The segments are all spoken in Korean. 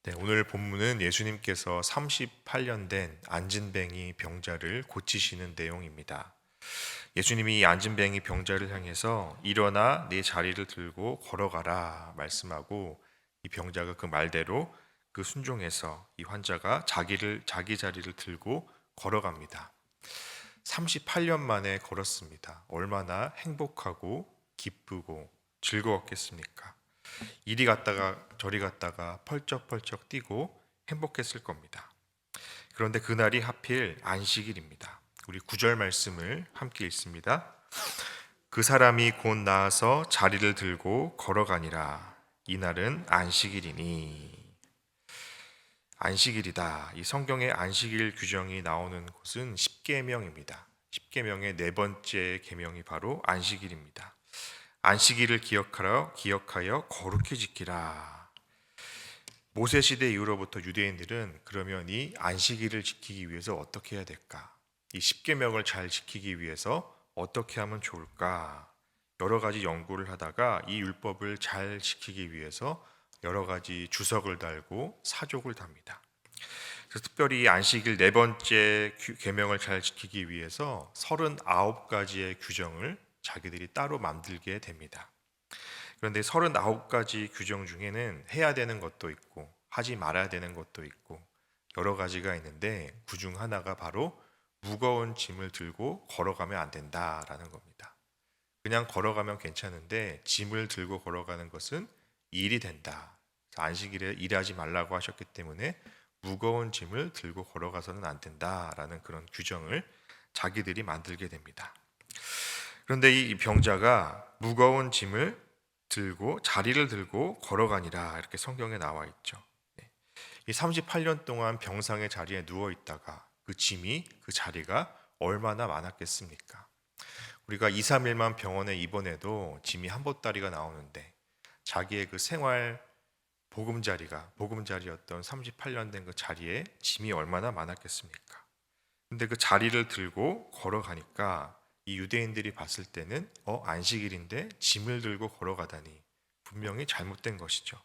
네, 오늘 본문은 예수님께서 38년 된 안진뱅이 병자를 고치시는 내용입니다. 예수님이 이 안진뱅이 병자를 향해서 일어나 네 자리를 들고 걸어가라 말씀하고, 이 병자가 그 말대로 그 순종해서 이 환자가 자기 자리를 들고 걸어갑니다. 38년 만에 걸었습니다. 얼마나 행복하고 기쁘고 즐거웠겠습니까? 이리 갔다가 저리 갔다가 펄쩍펄쩍 뛰고 행복했을 겁니다. 그런데 그날이 하필 안식일입니다. 우리 9절 말씀을 함께 읽습니다. 그 사람이 곧 나아서 자리를 들고 걸어가니라. 이날은 안식일이니. 안식일이다. 이 성경의 안식일 규정이 나오는 곳은 십계명입니다. 십계명의 네 번째 계명이 바로 안식일입니다. 안식일을 기억하여 거룩히 지키라. 모세 시대 이후로부터 유대인들은 그러면 이 안식일을 지키기 위해서 어떻게 해야 될까? 이 십계명을 잘 지키기 위해서 어떻게 하면 좋을까? 여러 가지 연구를 하다가 이 율법을 잘 지키기 위해서 여러 가지 주석을 달고 사족을 답니다. 그래서 특별히 이 안식일 네 번째 계명을 잘 지키기 위해서 39가지의 규정을 자기들이 따로 만들게 됩니다. 그런데 39가지 규정 중에는 해야 되는 것도 있고 하지 말아야 되는 것도 있고 여러 가지가 있는데, 그중 하나가 바로 무거운 짐을 들고 걸어가면 안 된다라는 겁니다. 그냥 걸어가면 괜찮은데 짐을 들고 걸어가는 것은 일이 된다. 안식일에 일하지 말라고 하셨기 때문에 무거운 짐을 들고 걸어가서는 안 된다라는 그런 규정을 자기들이 만들게 됩니다. 그런데 이 병자가 무거운 짐을 들고 자리를 들고 걸어가니라, 이렇게 성경에 나와 있죠. 이 38년 동안 병상의 자리에 누워 있다가 그 짐이, 그 자리가 얼마나 많았겠습니까? 우리가 2, 3일만 병원에 입원해도 짐이 한 보따리가 나오는데, 자기의 그 생활 보금자리였던 38년 된 그 자리에 짐이 얼마나 많았겠습니까? 근데 그 자리를 들고 걸어가니까 이 유대인들이 봤을 때는 안식일인데 짐을 들고 걸어가다니 분명히 잘못된 것이죠.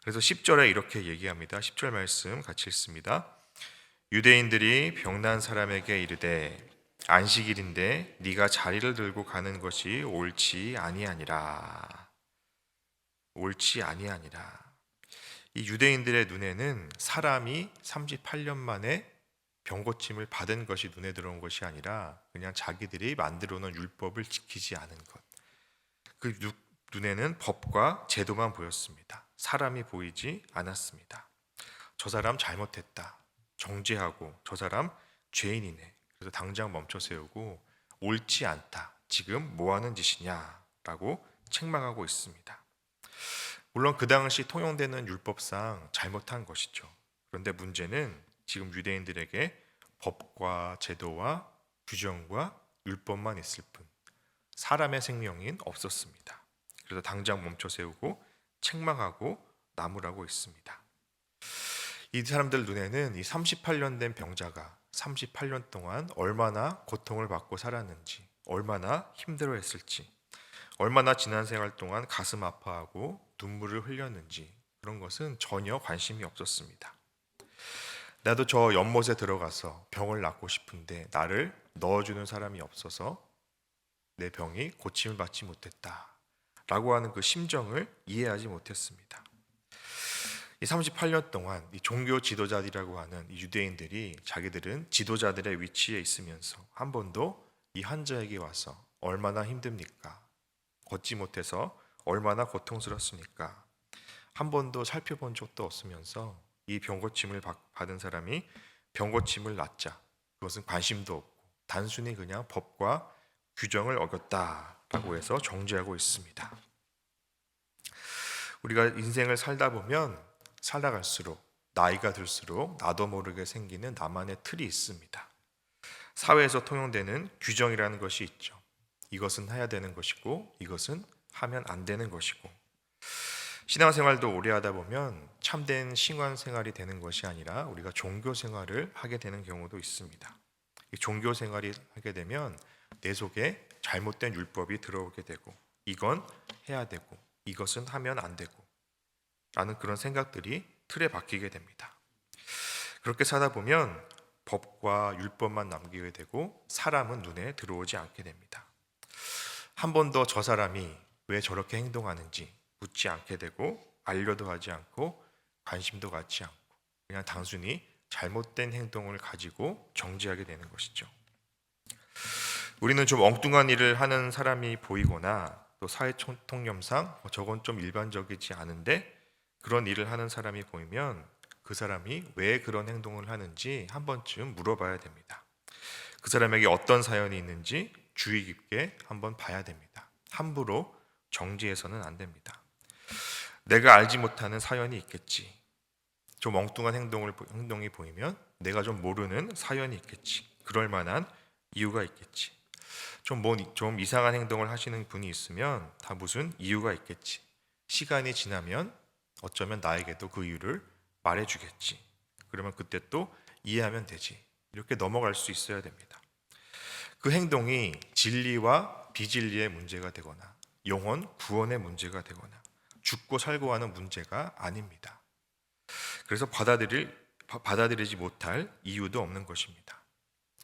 그래서 10절에 이렇게 얘기합니다. 10절 말씀 같이 읽습니다. 유대인들이 병난 사람에게 이르되 안식일인데 네가 자리를 들고 가는 것이 옳지 아니하니라. 옳지 아니하니라. 이 유대인들의 눈에는 사람이 38년 만에 병고침을 받은 것이 눈에 들어온 것이 아니라 그냥 자기들이 만들어 놓은 율법을 지키지 않은 것. 그 눈에는 법과 제도만 보였습니다. 사람이 보이지 않았습니다. 저 사람 잘못했다. 정죄하고 저 사람 죄인이네. 그래서 당장 멈춰 세우고 옳지 않다. 지금 뭐 하는 짓이냐? 라고 책망하고 있습니다. 물론 그 당시 통용되는 율법상 잘못한 것이죠. 그런데 문제는 지금 유대인들에게 법과 제도와 규정과 율법만 있을 뿐 사람의 생명인 없었습니다. 그래서 당장 멈춰 세우고 책망하고 나무라고 있습니다. 이 사람들 눈에는 이 38년 된 병자가 38년 동안 얼마나 고통을 받고 살았는지, 얼마나 힘들어했을지, 얼마나 지난 생활 동안 가슴 아파하고 눈물을 흘렸는지, 그런 것은 전혀 관심이 없었습니다. 나도 저 연못에 들어가서 병을 낫고 싶은데 나를 넣어주는 사람이 없어서 내 병이 고침을 받지 못했다 라고 하는 그 심정을 이해하지 못했습니다. 이 38년 동안 이 종교 지도자들이라고 하는 이 유대인들이 자기들은 지도자들의 위치에 있으면서 한 번도 이 환자에게 와서 얼마나 힘듭니까? 걷지 못해서 얼마나 고통스럽습니까? 한 번도 살펴본 적도 없으면서 이 병고침을 받은 사람이 병고침을 낫자 그것은 관심도 없고 단순히 그냥 법과 규정을 어겼다라고 해서 정죄하고 있습니다. 우리가 인생을 살다 보면 살아갈수록 나이가 들수록 나도 모르게 생기는 나만의 틀이 있습니다. 사회에서 통용되는 규정이라는 것이 있죠. 이것은 해야 되는 것이고 이것은 하면 안 되는 것이고, 신앙생활도 오래 하다 보면 참된 신앙생활이 되는 것이 아니라 우리가 종교생활을 하게 되는 경우도 있습니다. 이 종교생활이 하게 되면 내 속에 잘못된 율법이 들어오게 되고 이건 해야 되고 이것은 하면 안 되고 라는 그런 생각들이 틀에 박히게 됩니다. 그렇게 사다 보면 법과 율법만 남기게 되고 사람은 눈에 들어오지 않게 됩니다. 한 번 더 저 사람이 왜 저렇게 행동하는지 묻지 않게 되고 알려도 하지 않고 관심도 갖지 않고 그냥 단순히 잘못된 행동을 가지고 정지하게 되는 것이죠. 우리는 좀 엉뚱한 일을 하는 사람이 보이거나 또 사회 통념상 저건 좀 일반적이지 않은데 그런 일을 하는 사람이 보이면 그 사람이 왜 그런 행동을 하는지 한 번쯤 물어봐야 됩니다. 그 사람에게 어떤 사연이 있는지 주의 깊게 한번 봐야 됩니다. 함부로 정지해서는 안 됩니다. 내가 알지 못하는 사연이 있겠지. 좀 엉뚱한 행동이 보이면 내가 좀 모르는 사연이 있겠지. 그럴 만한 이유가 있겠지. 좀 이상한 행동을 하시는 분이 있으면 다 무슨 이유가 있겠지. 시간이 지나면 어쩌면 나에게도 그 이유를 말해주겠지. 그러면 그때 또 이해하면 되지. 이렇게 넘어갈 수 있어야 됩니다. 그 행동이 진리와 비진리의 문제가 되거나 영혼 구원의 문제가 되거나 죽고 살고 하는 문제가 아닙니다. 그래서 받아들이지 못할 이유도 없는 것입니다.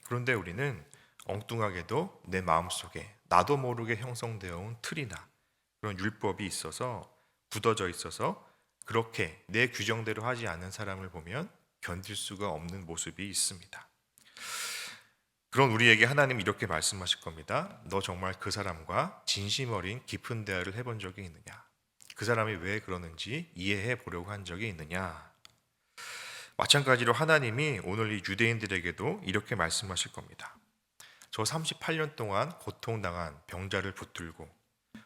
그런데 우리는 엉뚱하게도 내 마음속에 나도 모르게 형성되어 온 틀이나 그런 율법이 있어서 굳어져 있어서 그렇게 내 규정대로 하지 않는 사람을 보면 견딜 수가 없는 모습이 있습니다. 그런 우리에게 하나님 이렇게 말씀하실 겁니다. 너 정말 그 사람과 진심 어린 깊은 대화를 해본 적이 있느냐? 그 사람이 왜 그러는지 이해해 보려고 한 적이 있느냐? 마찬가지로 하나님이 오늘 이 유대인들에게도 이렇게 말씀하실 겁니다. 저 38년 동안 고통당한 병자를 붙들고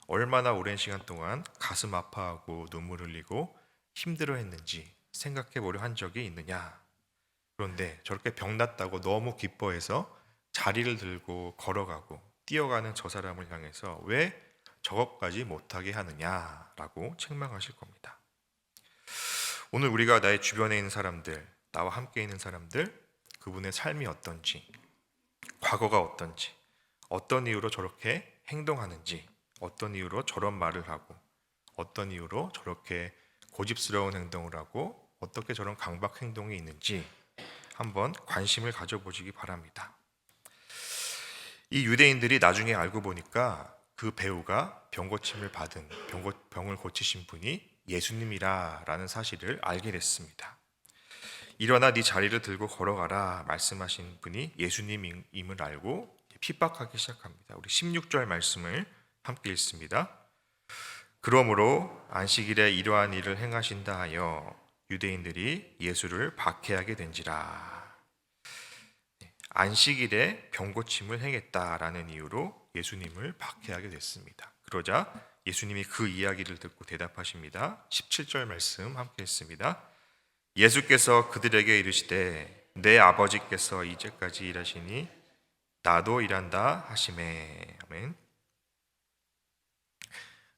얼마나 오랜 시간 동안 가슴 아파하고 눈물 흘리고 힘들어했는지 생각해 보려 한 적이 있느냐? 그런데 저렇게 병났다고 너무 기뻐해서 자리를 들고 걸어가고 뛰어가는 저 사람을 향해서 왜 저것까지 못하게 하느냐라고 책망하실 겁니다. 오늘 우리가 나의 주변에 있는 사람들, 나와 함께 있는 사람들, 그분의 삶이 어떤지, 과거가 어떤지, 어떤 이유로 저렇게 행동하는지, 어떤 이유로 저런 말을 하고, 어떤 이유로 저렇게 고집스러운 행동을 하고, 어떻게 저런 강박 행동이 있는지 한번 관심을 가져보시기 바랍니다. 이 유대인들이 나중에 알고 보니까 그 배우가 병고침을 받은 병을 고치신 분이 예수님이라는 사실을 알게 됐습니다. 일어나 네 자리를 들고 걸어가라 말씀하신 분이 예수님임을 알고 핍박하기 시작합니다. 우리 16절 말씀을 함께 읽습니다. 그러므로 안식일에 이러한 일을 행하신다 하여 유대인들이 예수를 박해하게 된지라. 안식일에 병고침을 행했다라는 이유로 예수님을 박해하게 됐습니다. 그러자 예수님이 그 이야기를 듣고 대답하십니다. 17절 말씀 함께 읽습니다. 예수께서 그들에게 이르시되 내 아버지께서 이제까지 일하시니 나도 일한다 하시매. 아멘.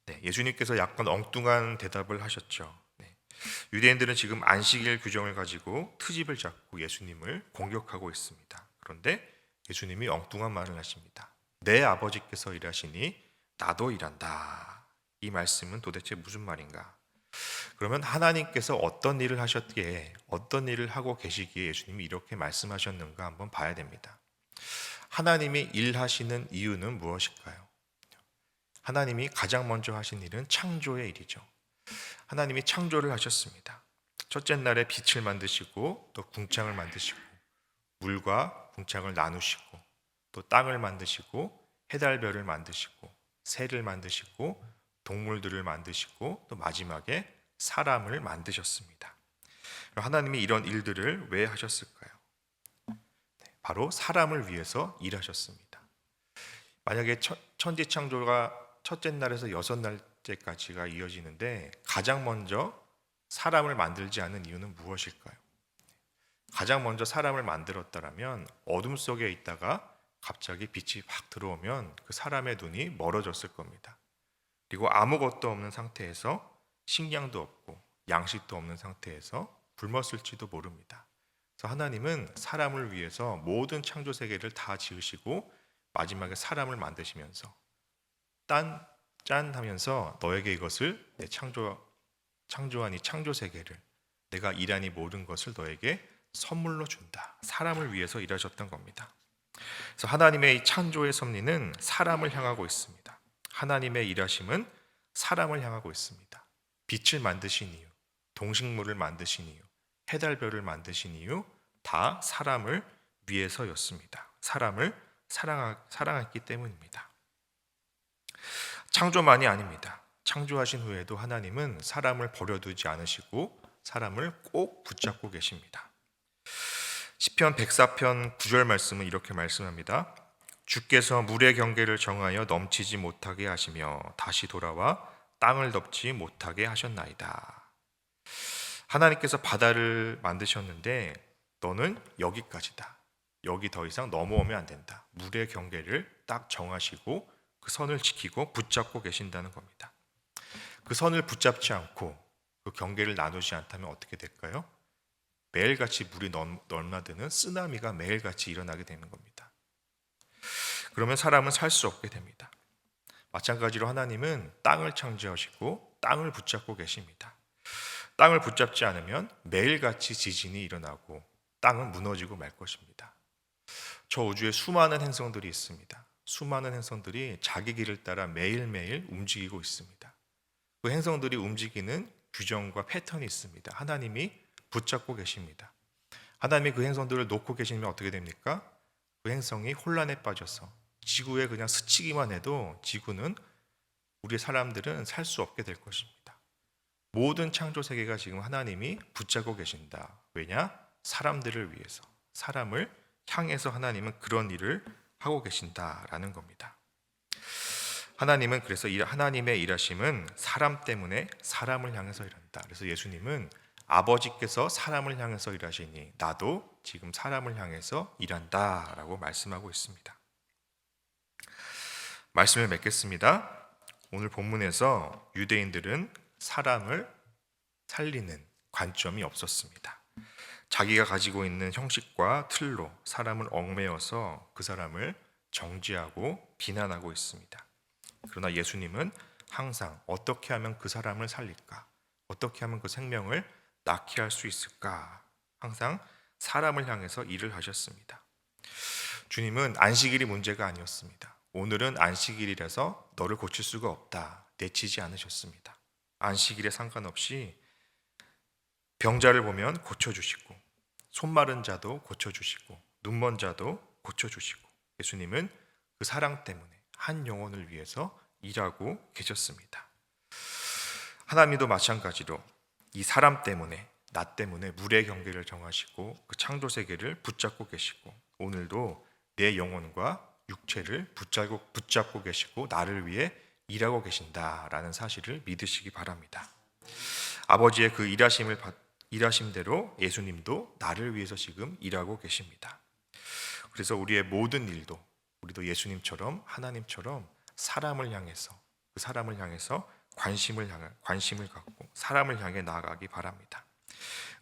네, 예수님께서 약간 엉뚱한 대답을 하셨죠. 네, 유대인들은 지금 안식일 규정을 가지고 트집을 잡고 예수님을 공격하고 있습니다. 그런데 예수님이 엉뚱한 말을 하십니다. 내 아버지께서 일하시니 나도 일한다. 이 말씀은 도대체 무슨 말인가? 그러면 하나님께서 어떤 일을 하셨기에 어떤 일을 하고 계시기에 예수님이 이렇게 말씀하셨는가 한번 봐야 됩니다. 하나님이 일하시는 이유는 무엇일까요? 하나님이 가장 먼저 하신 일은 창조의 일이죠. 하나님이 창조를 하셨습니다. 첫째 날에 빛을 만드시고 또 궁창을 만드시고 물과 궁창을 나누시고 또 땅을 만드시고 해달별을 만드시고 새를 만드시고 동물들을 만드시고 또 마지막에 사람을 만드셨습니다. 하나님이 이런 일들을 왜 하셨을까요? 바로 사람을 위해서 일하셨습니다. 만약에 천지 창조가 첫째 날에서 여섯 날째까지가 이어지는데 가장 먼저 사람을 만들지 않은 이유는 무엇일까요? 가장 먼저 사람을 만들었다면 어둠 속에 있다가 갑자기 빛이 확 들어오면 그 사람의 눈이 멀어졌을 겁니다. 그리고 아무것도 없는 상태에서 식량도 없고 양식도 없는 상태에서 굶었을지도 모릅니다. 그래서 하나님은 사람을 위해서 모든 창조 세계를 다 지으시고 마지막에 사람을 만드시면서 짠 하면서 너에게 이것을 내 창조한 이 창조 세계를 내가 일한 이 모든 것을 너에게 선물로 준다. 사람을 위해서 일하셨던 겁니다. 그래서 하나님의 이 창조의 섭리는 사람을 향하고 있습니다. 하나님의 일하심은 사람을 향하고 있습니다. 빛을 만드신 이유, 동식물을 만드신 이유, 해달별을 만드신 이유 다 사람을 위해서였습니다. 사람을 사랑했기 때문입니다. 창조만이 아닙니다. 창조하신 후에도 하나님은 사람을 버려두지 않으시고 사람을 꼭 붙잡고 계십니다. 시편 104편 9절 말씀은 이렇게 말씀합니다. 주께서 물의 경계를 정하여 넘치지 못하게 하시며 다시 돌아와 땅을 덮지 못하게 하셨나이다. 하나님께서 바다를 만드셨는데 너는 여기까지다. 여기 더 이상 넘어오면 안 된다. 물의 경계를 딱 정하시고 그 선을 지키고 붙잡고 계신다는 겁니다. 그 선을 붙잡지 않고 그 경계를 나누지 않다면 어떻게 될까요? 매일같이 물이 넘나드는 쓰나미가 매일같이 일어나게 되는 겁니다. 그러면 사람은 살 수 없게 됩니다. 마찬가지로 하나님은 땅을 창조하시고 땅을 붙잡고 계십니다. 땅을 붙잡지 않으면 매일같이 지진이 일어나고 땅은 무너지고 말 것입니다. 저 우주에 수많은 행성들이 있습니다. 수많은 행성들이 자기 길을 따라 매일매일 움직이고 있습니다. 그 행성들이 움직이는 규정과 패턴이 있습니다. 하나님이 붙잡고 계십니다. 하나님이 그 행성들을 놓고 계시면 어떻게 됩니까? 그 행성이 혼란에 빠져서 지구에 그냥 스치기만 해도 지구는 우리 사람들은 살 수 없게 될 것입니다. 모든 창조 세계가 지금 하나님이 붙잡고 계신다. 왜냐? 사람들을 위해서, 사람을 향해서 하나님은 그런 일을 하고 계신다라는 겁니다. 하나님은 그래서 하나님의 일하심은 사람 때문에 사람을 향해서 일한다. 그래서 예수님은 아버지께서 사람을 향해서 일하시니 나도 지금 사람을 향해서 일한다라고 말씀하고 있습니다. 말씀을 맺겠습니다. 오늘 본문에서 유대인들은 사람을 살리는 관점이 없었습니다. 자기가 가지고 있는 형식과 틀로 사람을 얽매여서 그 사람을 정죄하고 비난하고 있습니다. 그러나 예수님은 항상 어떻게 하면 그 사람을 살릴까? 어떻게 하면 그 생명을 낳게 할 수 있을까? 항상 사람을 향해서 일을 하셨습니다. 주님은 안식일이 문제가 아니었습니다. 오늘은 안식일이라서 너를 고칠 수가 없다. 내치지 않으셨습니다. 안식일에 상관없이 병자를 보면 고쳐주시고 손마른 자도 고쳐주시고 눈먼 자도 고쳐주시고 예수님은 그 사랑 때문에 한 영혼을 위해서 일하고 계셨습니다. 하나님도 마찬가지로 이 사람 때문에 나 때문에 물의 경계를 정하시고 그 창조 세계를 붙잡고 계시고 오늘도 내 영혼과 육체를 붙잡고 계시고 나를 위해 일하고 계신다라는 사실을 믿으시기 바랍니다. 아버지의 그 일하심대로 예수님도 나를 위해서 지금 일하고 계십니다. 그래서 우리의 모든 일도 우리도 예수님처럼 하나님처럼 사람을 향해서 그 사람을 향해서 관심을 갖고 사람을 향해 나아가기 바랍니다.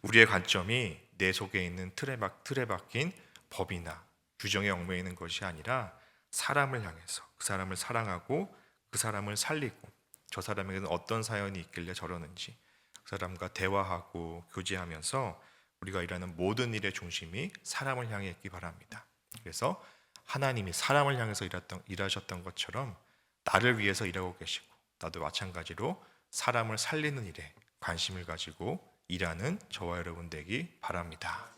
우리의 관점이 내 속에 있는 틀에 박힌 법이나 규정에 얽매여 있는 것이 아니라 사람을 향해서 그 사람을 사랑하고 그 사람을 살리고 저 사람에게는 어떤 사연이 있길래 저러는지 그 사람과 대화하고 교제하면서 우리가 일하는 모든 일의 중심이 사람을 향해 있기 바랍니다. 그래서 하나님이 사람을 향해서 일하셨던 것처럼 나를 위해서 일하고 계시고 나도 마찬가지로 사람을 살리는 일에 관심을 가지고 일하는 저와 여러분 되기 바랍니다.